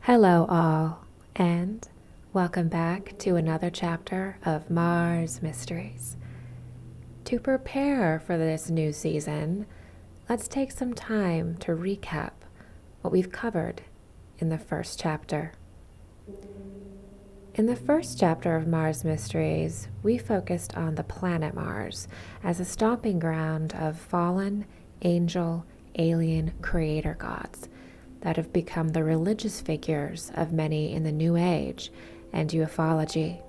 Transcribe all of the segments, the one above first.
Hello, all, and welcome back to another chapter of Mars Mysteries. To prepare for this new season, let's take some time to recap what we've covered in the first chapter. In the first chapter of Mars Mysteries, we focused on the planet Mars as a stomping ground of fallen, angel, alien creator gods that have become the religious figures of many in the New Age and ufology.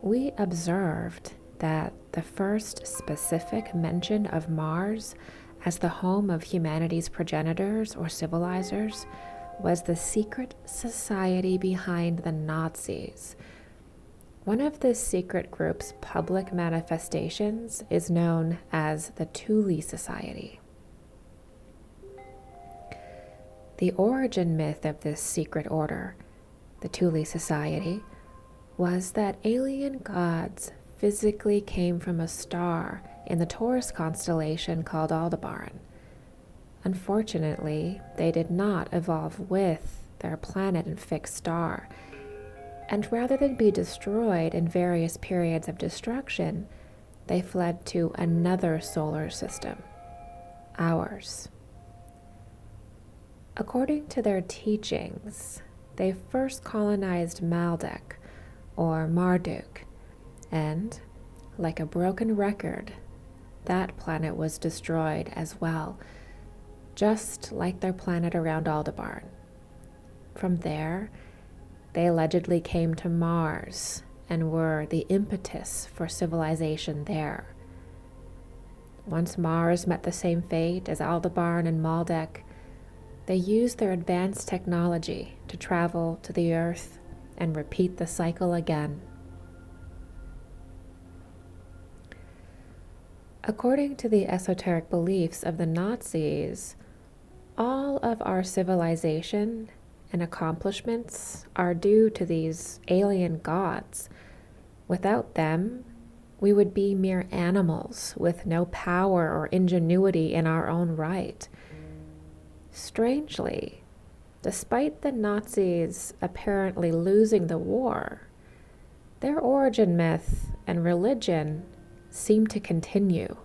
We observed that the first specific mention of Mars as the home of humanity's progenitors or civilizers was the secret society behind the Nazis. One of this secret group's public manifestations is known as the Thule Society. The origin myth of this secret order, the Thule Society, was that alien gods physically came from a star in the Taurus constellation called Aldebaran. Unfortunately, they did not evolve with their planet and fixed star, and rather than be destroyed in various periods of destruction, they fled to another solar system, ours. According to their teachings, they first colonized Maldek, or Marduk, and, like a broken record, that planet was destroyed as well, just like their planet around Aldebaran. From there, they allegedly came to Mars and were the impetus for civilization there. Once Mars met the same fate as Aldebaran and Maldek, they used their advanced technology to travel to the Earth and repeat the cycle again. According to the esoteric beliefs of the Nazis, all of our civilization and accomplishments are due to these alien gods. Without them, we would be mere animals with no power or ingenuity in our own right. Strangely, despite the Nazis apparently losing the war, their origin myth and religion seem to continue.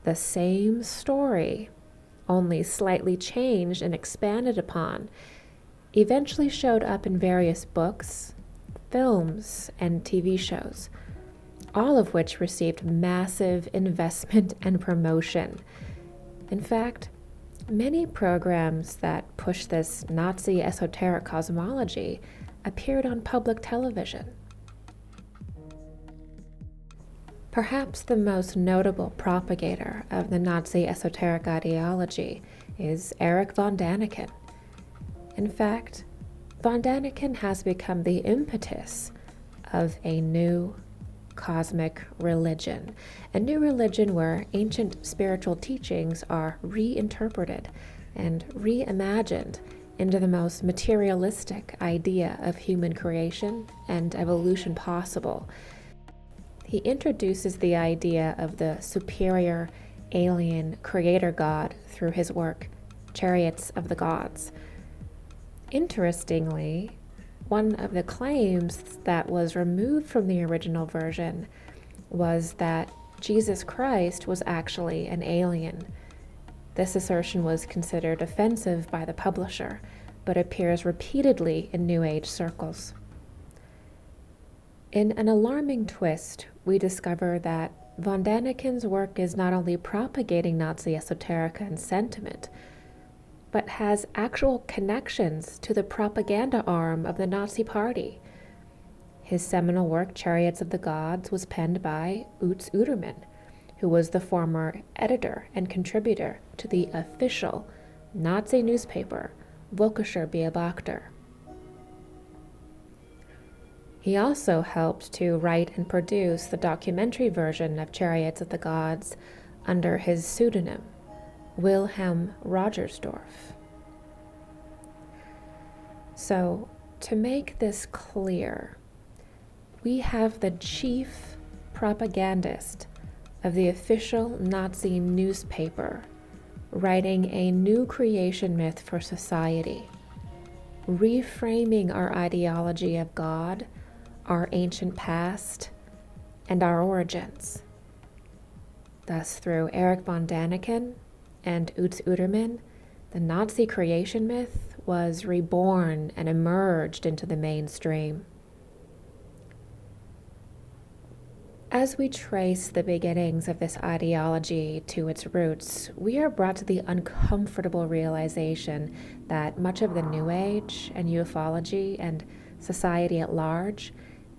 The same story, only slightly changed and expanded upon, eventually showed up in various books, films, and TV shows, all of which received massive investment and promotion. In fact, many programs that push this Nazi esoteric cosmology appeared on public television. Perhaps the most notable propagator of the Nazi esoteric ideology is Erich von Daniken. In fact, von Daniken has become the impetus of a new cosmic religion, a new religion where ancient spiritual teachings are reinterpreted and reimagined into the most materialistic idea of human creation and evolution possible. He introduces the idea of the superior alien creator god through his work, Chariots of the Gods. Interestingly, one of the claims that was removed from the original version was that Jesus Christ was actually an alien. This assertion was considered offensive by the publisher, but appears repeatedly in New Age circles. In an alarming twist, we discover that von Daniken's work is not only propagating Nazi esoterica and sentiment, but has actual connections to the propaganda arm of the Nazi Party. His seminal work, Chariots of the Gods, was penned by Utz Utermann, who was the former editor and contributor to the official Nazi newspaper, Völkischer Beobachter. He also helped to write and produce the documentary version of Chariots of the Gods under his pseudonym, Wilhelm Rogersdorf. So, to make this clear, we have the chief propagandist of the official Nazi newspaper writing a new creation myth for society. reframing our ideology of God, our ancient past, and our origins. Thus, through Erich von Daniken and Utz Utermann, the Nazi creation myth was reborn and emerged into the mainstream. As we trace the beginnings of this ideology to its roots, we are brought to the uncomfortable realization that much of the New Age and ufology and society at large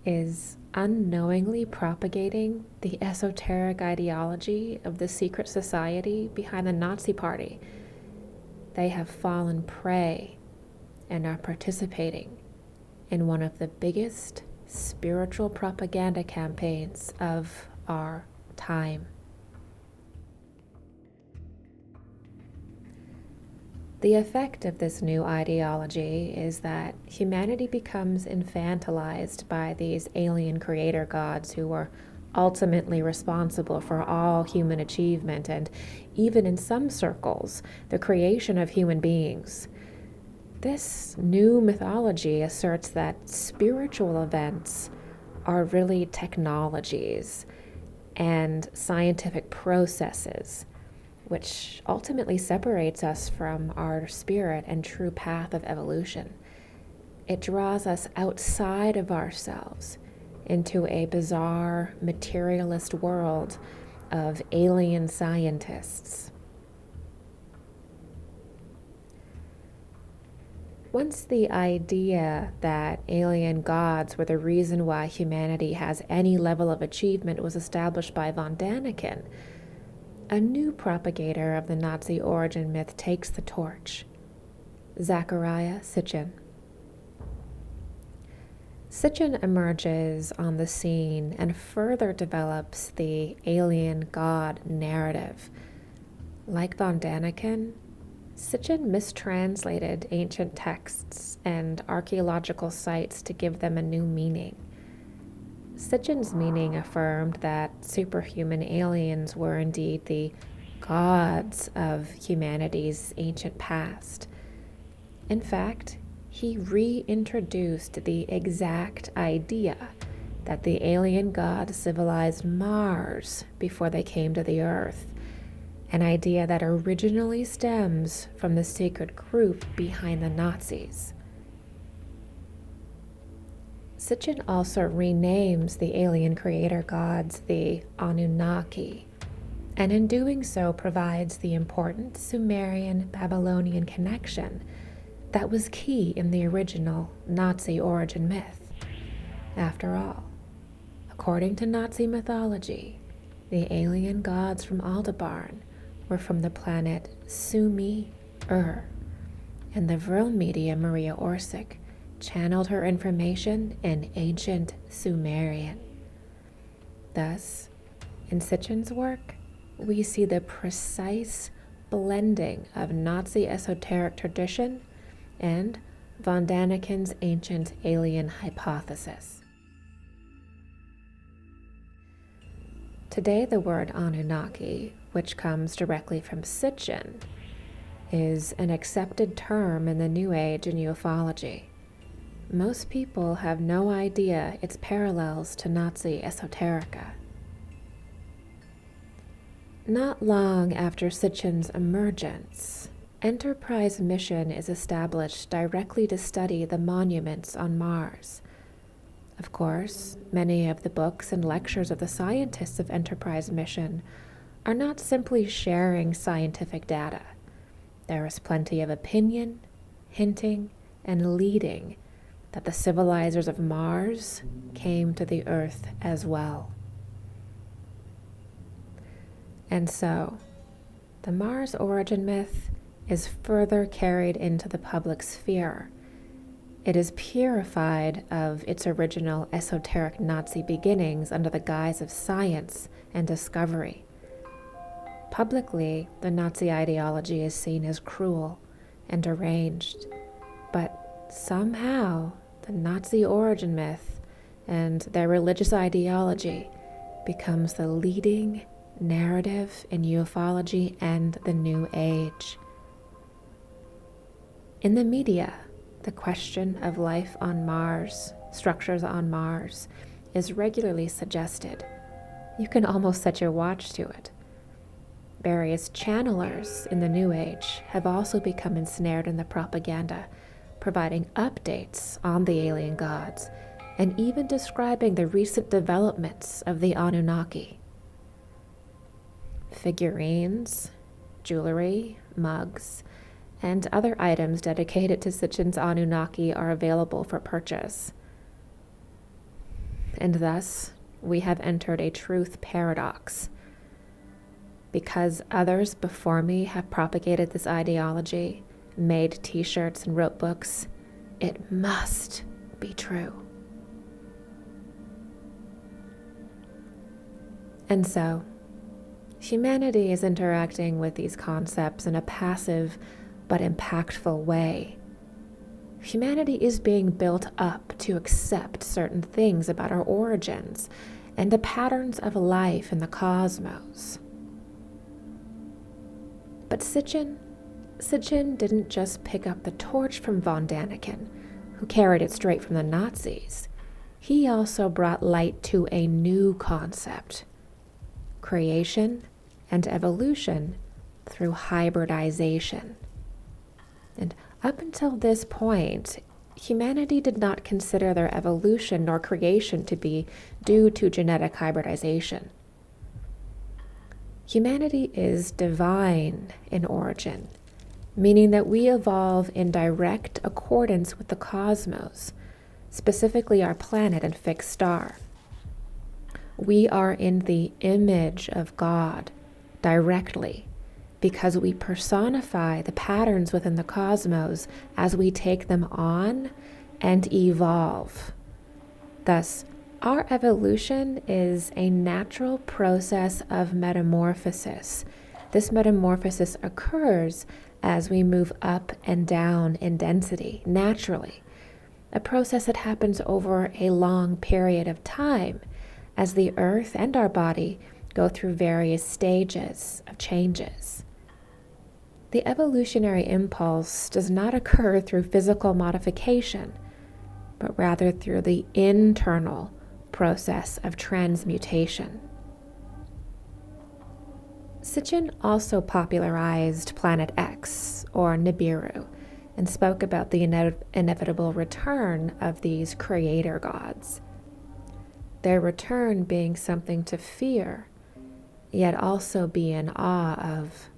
is unknowingly propagating the esoteric ideology of the secret society behind the Nazi Party. They have fallen prey and are participating in one of the biggest spiritual propaganda campaigns of our time. The effect of this new ideology is that humanity becomes infantilized by these alien creator gods who are ultimately responsible for all human achievement and, even in some circles, the creation of human beings. This new mythology asserts that spiritual events are really technologies and scientific processes, which ultimately separates us from our spirit and true path of evolution. It draws us outside of ourselves into a bizarre materialist world of alien scientists. Once the idea that alien gods were the reason why humanity has any level of achievement was established by von Daniken, a new propagator of the Nazi origin myth takes the torch: Zachariah Sitchen. Sitchen emerges on the scene and further develops the alien god narrative. Like von Daniken, Sitchen mistranslated ancient texts and archaeological sites to give them a new meaning. Sitchen's meaning affirmed that superhuman aliens were indeed the gods of humanity's ancient past. In fact, he reintroduced the exact idea that the alien gods civilized Mars before they came to the Earth, an idea that originally stems from the secret group behind the Nazis. Sitchen also renames the alien creator gods the Anunnaki, and in doing so provides the important Sumerian-Babylonian connection that was key in the original Nazi origin myth. After all, according to Nazi mythology, the alien gods from Aldebaran were from the planet Sumi-Ur, and the Vril media Maria Orsic channeled her information in ancient Sumerian. Thus, in Sitchen's work, we see the precise blending of Nazi esoteric tradition and von Daniken's ancient alien hypothesis. Today, the word Anunnaki, which comes directly from Sitchen, is an accepted term in the New Age and ufology. Most people have no idea its parallels to Nazi esoterica. Not long after Sitchen's emergence, Enterprise mission is established directly to study the monuments on Mars. Of course, many of the books and lectures of the scientists of Enterprise mission are not simply sharing scientific data. There is plenty of opinion, hinting, and leading that the civilizers of Mars came to the Earth as well. And so, the Mars origin myth is further carried into the public sphere. It is purified of its original esoteric Nazi beginnings under the guise of science and discovery. Publicly, the Nazi ideology is seen as cruel and deranged, but somehow the Nazi origin myth and their religious ideology becomes the leading narrative in ufology and the New Age. In the media, The question of life on Mars, structures on Mars, is regularly suggested. You can almost set your watch to it. Various channelers in the New Age have also become ensnared in the propaganda, providing updates on the alien gods, and even describing the recent developments of the Anunnaki. Figurines, jewelry, mugs, and other items dedicated to Sitchen's Anunnaki are available for purchase. And thus, we have entered a truth paradox. Because others before me have propagated this ideology, made t-shirts and wrote books, it must be true. And so, humanity is interacting with these concepts in a passive but impactful way. Humanity is being built up to accept certain things about our origins and the patterns of life in the cosmos. But Sitchen didn't just pick up the torch from von Daniken, who carried it straight from the Nazis. He also brought light to a new concept: creation and evolution through hybridization. And up until this point, humanity did not consider their evolution nor creation to be due to genetic hybridization. Humanity is divine in origin, meaning that we evolve in direct accordance with the cosmos, specifically our planet and fixed star. We are in the image of God directly, because we personify the patterns within the cosmos as we take them on and evolve. Thus, our evolution is a natural process of metamorphosis. This metamorphosis occurs as we move up and down in density, naturally, a process that happens over a long period of time as the earth and our body go through various stages of changes. The evolutionary impulse does not occur through physical modification, but rather through the internal process of transmutation. Sitchen also popularized Planet X, or Nibiru, and spoke about the inevitable return of these creator gods. Their return being something to fear, yet also be in awe of.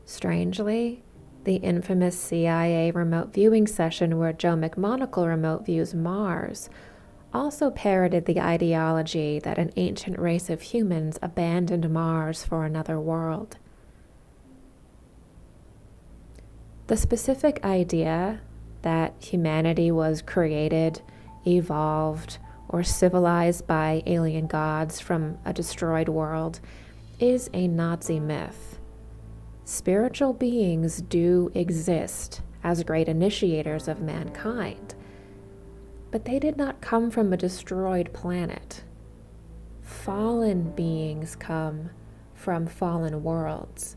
Strangely, the infamous CIA remote viewing session where Joe McMonagle remote views Mars also parroted the ideology that an ancient race of humans abandoned Mars for another world. The specific idea that humanity was created, evolved, or civilized by alien gods from a destroyed world is a Nazi myth. Spiritual beings do exist as great initiators of mankind, but they did not come from a destroyed planet. Fallen beings come from fallen worlds,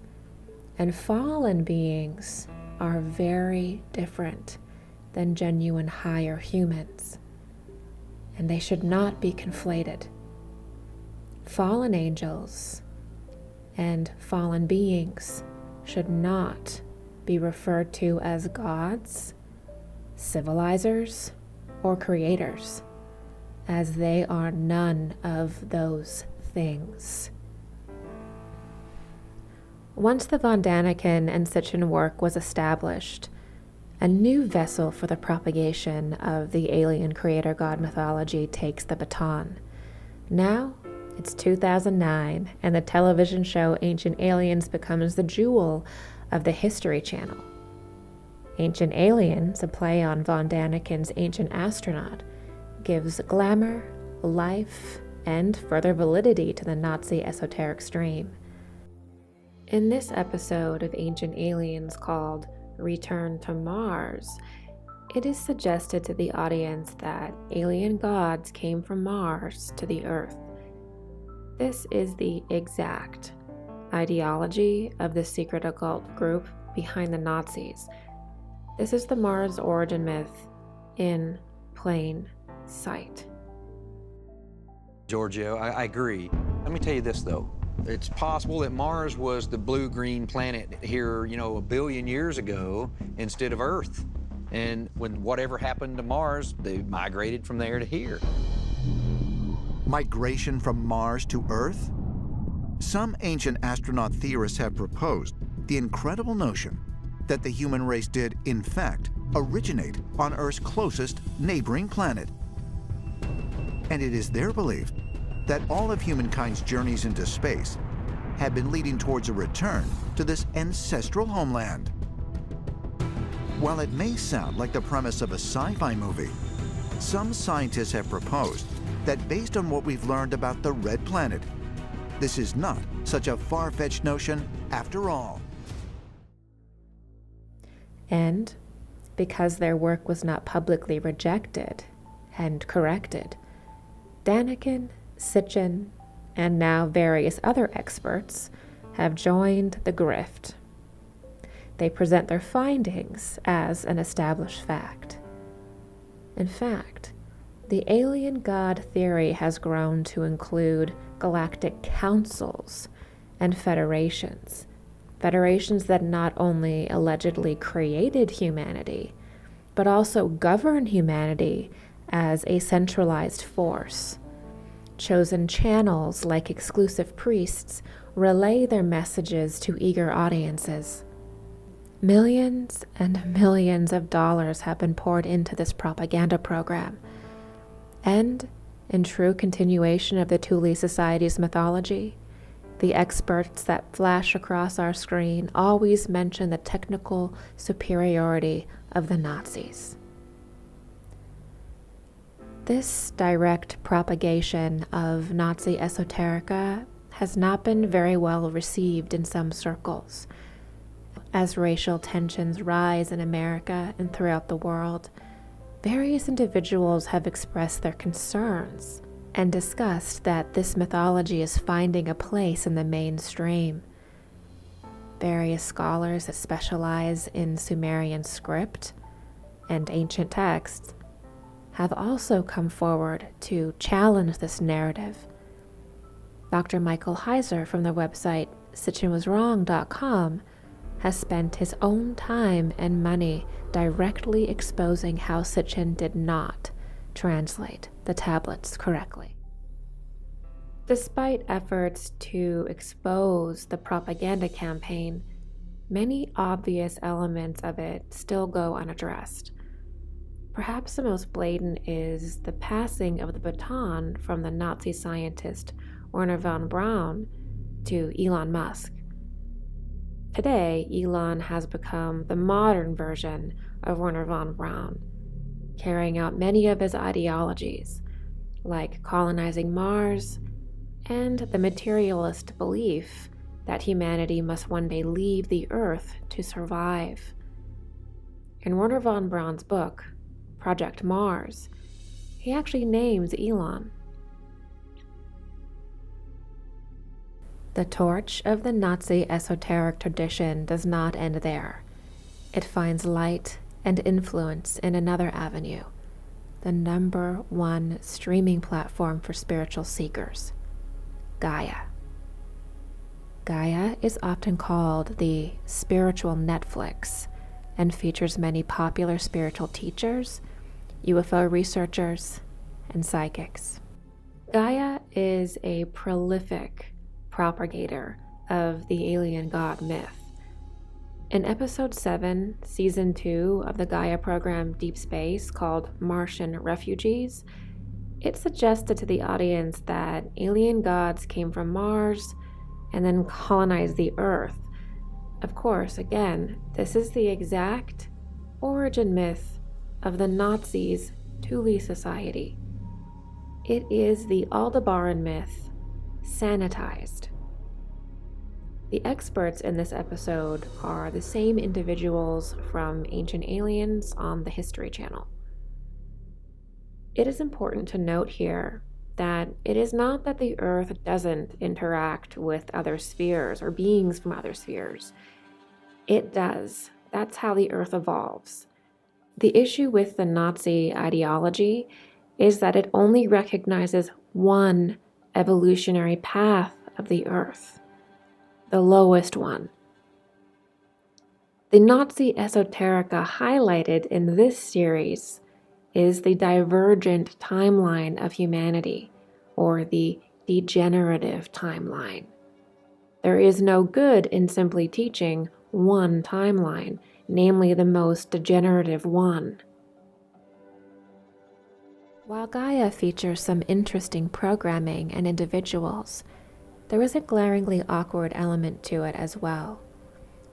and fallen beings are very different than genuine higher humans, and they should not be conflated. Fallen angels and fallen beings should not be referred to as gods, civilizers, or creators, as they are none of those things. Once the von Daniken and Sitchen work was established, a new vessel for the propagation of the alien creator god mythology takes the baton. Now, it's 2009, and the television show Ancient Aliens becomes the jewel of the History Channel. Ancient Aliens, a play on von Daniken's Ancient Astronaut, gives glamour, life, and further validity to the Nazi esoteric stream. In this episode of Ancient Aliens called Return to Mars, it is suggested to the audience that alien gods came from Mars to the Earth. This is the exact ideology of the secret occult group behind the Nazis. This is the Mars origin myth in plain sight. Giorgio, I agree. Let me tell you this, though. It's possible that Mars was the blue-green planet here, a billion years ago instead of Earth. And when whatever happened to Mars, they migrated from there to here. Migration from Mars to Earth? Some ancient astronaut theorists have proposed the incredible notion that the human race did, in fact, originate on Earth's closest neighboring planet. And it is their belief that all of humankind's journeys into space have been leading towards a return to this ancestral homeland. While it may sound like the premise of a sci-fi movie, some scientists have proposed that based on what we've learned about the Red Planet, this is not such a far-fetched notion after all. And because their work was not publicly rejected and corrected, Daniken, Sitchen, and now various other experts have joined the grift. They present their findings as an established fact. In fact, the alien god theory has grown to include galactic councils and federations that not only allegedly created humanity, but also govern humanity as a centralized force. Chosen channels like exclusive priests relay their messages to eager audiences. Millions and millions of dollars have been poured into this propaganda program. And, in true continuation of the Thule Society's mythology, the experts that flash across our screen always mention the technical superiority of the Nazis. This direct propagation of Nazi esoterica has not been very well received in some circles. As racial tensions rise in America and throughout the world, various individuals have expressed their concerns and discussed that this mythology is finding a place in the mainstream. Various scholars that specialize in Sumerian script and ancient texts have also come forward to challenge this narrative. Dr. Michael Heiser from the website sitchenwaswrong.com has spent his own time and money directly exposing how Sitchen did not translate the tablets correctly. Despite efforts to expose the propaganda campaign, many obvious elements of it still go unaddressed. Perhaps the most blatant is the passing of the baton from the Nazi scientist Wernher von Braun to Elon Musk. Today, Elon has become the modern version of Wernher von Braun, carrying out many of his ideologies, like colonizing Mars and the materialist belief that humanity must one day leave the Earth to survive. In Wernher von Braun's book, Project Mars, he actually names Elon. The torch of the Nazi esoteric tradition does not end there. It finds light and influence in another avenue, the #1 streaming platform for spiritual seekers, Gaia. Gaia is often called the spiritual Netflix and features many popular spiritual teachers, UFO researchers, and psychics. Gaia is a prolific propagator of the alien god myth. In episode 7, season 2 of the Gaia program Deep Space, called Martian Refugees, it suggested to the audience that alien gods came from Mars and then colonized the Earth. Of course, again, this is the exact origin myth of the Nazis' Thule Society. It is the Aldebaran myth sanitized. The experts in this episode are the same individuals from Ancient Aliens on the History Channel. It is important to note here that it is not that the Earth doesn't interact with other spheres or beings from other spheres. It does. That's how the Earth evolves. The issue with the Nazi ideology is that it only recognizes one evolutionary path of the Earth, the lowest one. The Nazi esoterica highlighted in this series is the divergent timeline of humanity, or the degenerative timeline. There is no good in simply teaching one timeline, namely the most degenerative one. While Gaia features some interesting programming and individuals, there is a glaringly awkward element to it as well,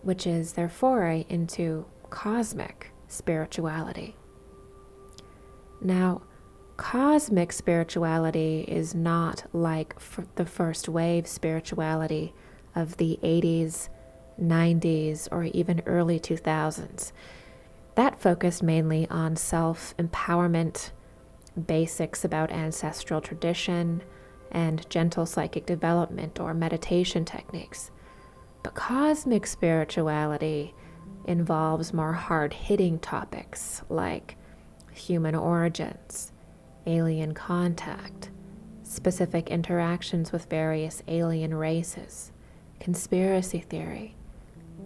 which is their foray into cosmic spirituality. Now, cosmic spirituality is not like the first wave spirituality of the 80s, 90s, or even early 2000s. That focused mainly on self-empowerment, basics about ancestral tradition, and gentle psychic development or meditation techniques. But cosmic spirituality involves more hard-hitting topics like human origins, alien contact, specific interactions with various alien races, conspiracy theory,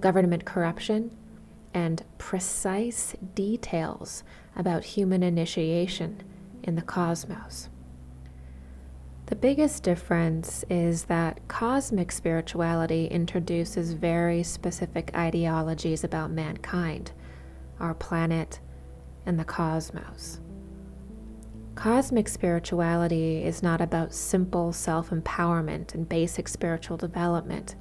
government corruption, and precise details about human initiation in the cosmos. The biggest difference is that cosmic spirituality introduces very specific ideologies about mankind, our planet, and the cosmos. Cosmic spirituality is not about simple self-empowerment and basic spiritual development.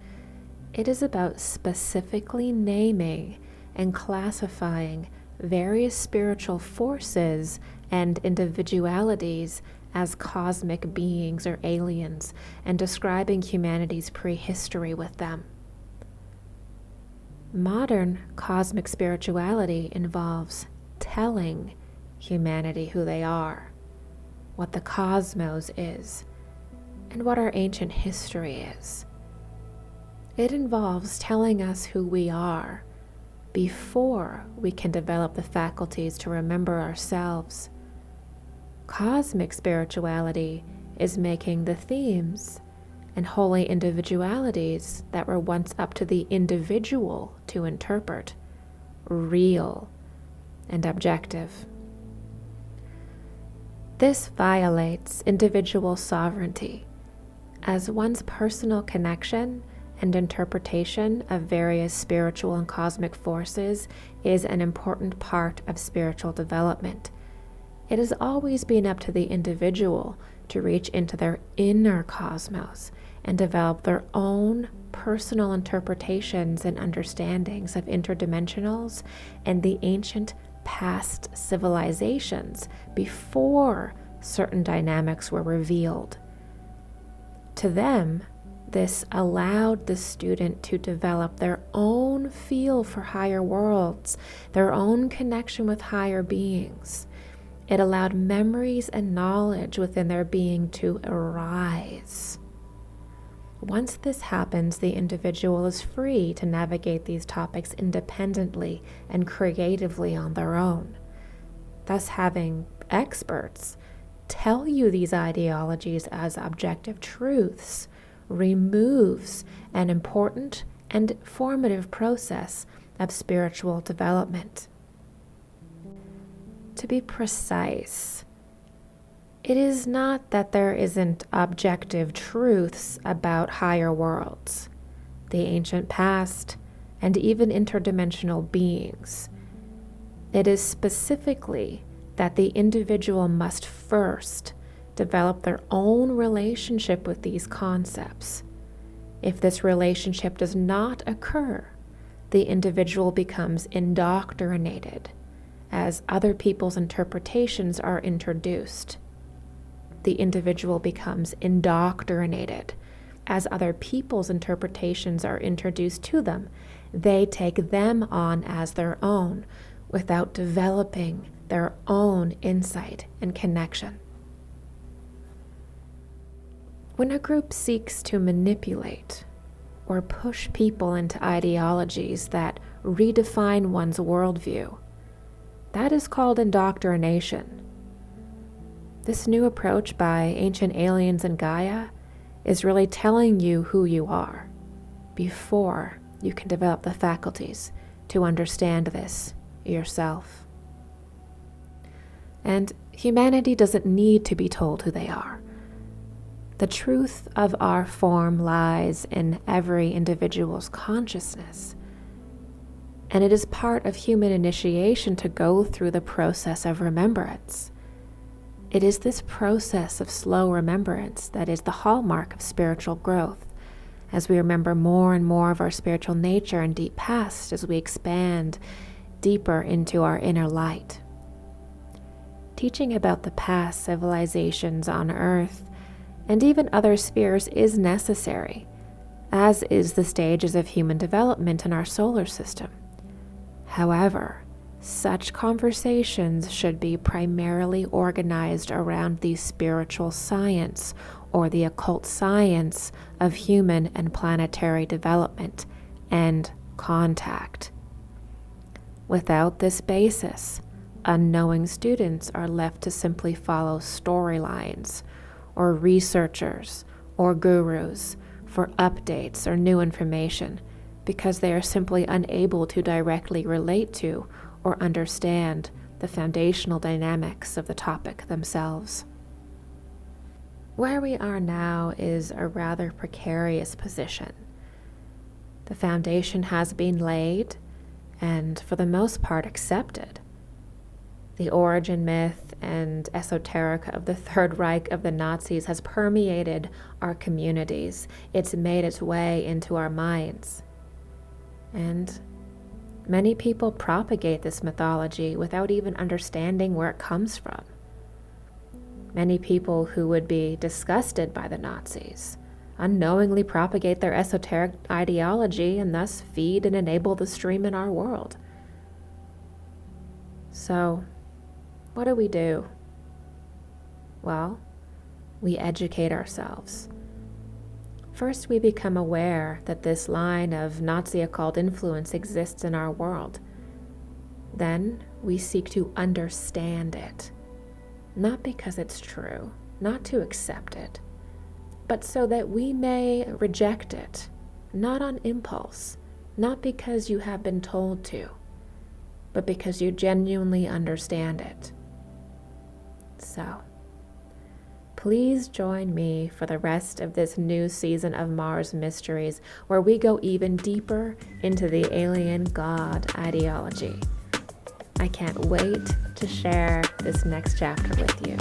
It is about specifically naming and classifying various spiritual forces and individualities as cosmic beings or aliens, and describing humanity's prehistory with them. Modern cosmic spirituality involves telling humanity who they are, what the cosmos is, and what our ancient history is. It involves telling us who we are before we can develop the faculties to remember ourselves. Cosmic spirituality is making the themes and holy individualities that were once up to the individual to interpret real and objective. This violates individual sovereignty, as one's personal connection and interpretation of various spiritual and cosmic forces is an important part of spiritual development. It has always been up to the individual to reach into their inner cosmos and develop their own personal interpretations and understandings of interdimensionals and the ancient past civilizations before certain dynamics were revealed. To them, this allowed the student to develop their own feel for higher worlds, their own connection with higher beings. It allowed memories and knowledge within their being to arise. Once this happens, the individual is free to navigate these topics independently and creatively on their own. Thus, having experts tell you these ideologies as objective truths removes an important and formative process of spiritual development. To be precise, it is not that there isn't objective truths about higher worlds, the ancient past, and even interdimensional beings. It is specifically that the individual must first develop their own relationship with these concepts. If this relationship does not occur, the individual becomes indoctrinated as other people's interpretations are introduced. The individual becomes indoctrinated as other people's interpretations are introduced to them. They take them on as their own without developing their own insight and connection. When a group seeks to manipulate or push people into ideologies that redefine one's worldview. That is called indoctrination. This new approach by ancient aliens in Gaia is really telling you who you are before you can develop the faculties to understand this yourself. And humanity doesn't need to be told who they are. The truth of our form lies in every individual's consciousness. And it is part of human initiation to go through the process of remembrance. It is this process of slow remembrance that is the hallmark of spiritual growth, as we remember more and more of our spiritual nature and deep past as we expand deeper into our inner light. Teaching about the past civilizations on Earth and even other spheres is necessary, as is the stages of human development in our solar system. However, such conversations should be primarily organized around the spiritual science or the occult science of human and planetary development and contact. Without this basis, unknowing students are left to simply follow storylines or researchers or gurus for updates or new information because they are simply unable to directly relate to or understand the foundational dynamics of the topic themselves. Where we are now is a rather precarious position. The foundation has been laid and, for the most part, accepted. The origin myth and esoterica of the Third Reich of the Nazis has permeated our communities. It's made its way into our minds. And many people propagate this mythology without even understanding where it comes from. Many people who would be disgusted by the Nazis unknowingly propagate their esoteric ideology and thus feed and enable the stream in our world. So, what do? Well, we educate ourselves. First, we become aware that this line of Nazi occult influence exists in our world. Then, we seek to understand it. Not because it's true, not to accept it, but so that we may reject it, not on impulse, not because you have been told to, but because you genuinely understand it. So, please join me for the rest of this new season of Mars Mysteries, where we go even deeper into the alien god ideology. I can't wait to share this next chapter with you.